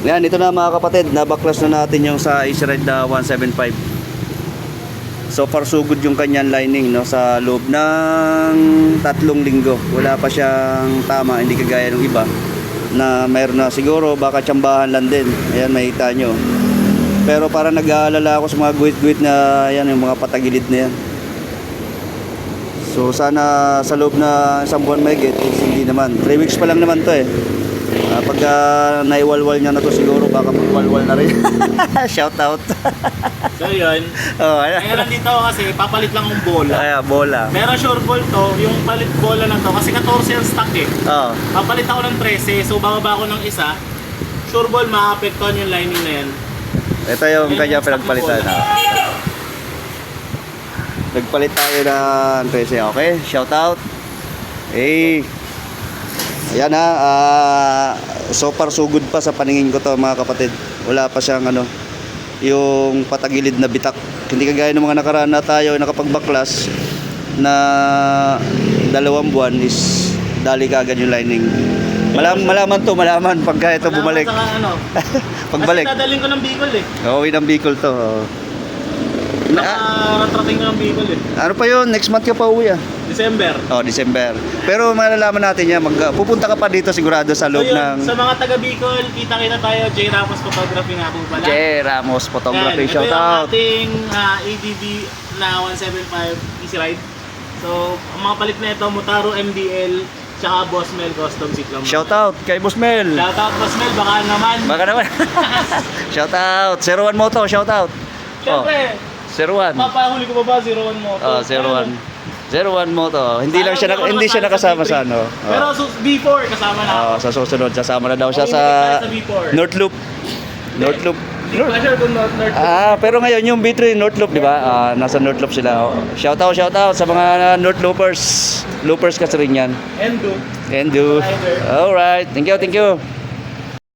Yan, ito na mga kapatid, nabaklas na natin yung sa Easy Ride na 175. So far so good yung kanyang lining, no, sa loob ng 3 linggo. Wala pa siyang tama, hindi kagaya ng iba na mayroon na siguro, baka tsambahan lang din. Ayan, makita nyo. Pero parang nag-aalala ako sa mga guhit-guhit na yan, yung mga patagilid na yan. So sana sa loob na isang buwan may get, hindi naman. 3 weeks pa lang naman to eh. Pagka naiwalwal niya na to siguro, baka magwalwal na rin. Shout out. So yun. Oh, ayan. Kaya nandito ako kasi papalit lang ng bola. Ayan, bola. Pero sure ball to, yung palit bola na to kasi 14 yung stock eh. Oh. Papalit ako ng 13, so bababa ako ng isa. Sure ball maapektuhan yung lining na yan. Ito yung kanya pinagpalitan. Nagpalit tayo ng 13. Okay, shout out. Hey. Ayan ha, so far so good pa sa paningin ko to mga kapatid. Wala pa siyang ano, yung patagilid na bitak. Hindi kagaya ng mga nakaraan na tayo nakapagbaklas na 2 buwan is dali kagad yung lining. Malaman pagka ito bumalik. Saka, ano, Pagbalik. kasi dadalhin ko ng Bicol eh. Uuwi ng Bicol to. Nakaratrating ko ng Bicol eh. Ano pa yun? Next month ka pa uwi ah. December. Oh, December. Pero malalaman natin yan, pupunta ka pa dito sigurado sa loob So yun, ng sa mga taga Bicol, kita-kita tayo, J. Ramos Photography nga po pala. J. Ramos Photography. Yan, Shout ito yung out. ating ADB na 175 Easy Ride. So, ang mga palit na ito, Motaro MDL, tsaka Boss Mel Custom Seat lang. Shout out kay Boss Mel. Shout out Boss Mel, baka naman. Baka naman. Shout out. 01 Moto, shout out. Siyempre, 01. mapahuli ko pa ba 01 Moto? Oh, 01. 01 Moto. Hindi lang siya hindi siya nakasama sa ano. Pero B4 kasama na. Oh, sa susunod sasama na daw siya Oo, sa tayo sa B4. North Loop. North Loop. Hindi ko sure kung North. Pero ngayon yung B3 North Loop, di ba? Nasa North Loop sila. Oh. Shout out sa mga North Loopers. Loopers kasi rin yan. Endo. Endu. Alright. Thank you.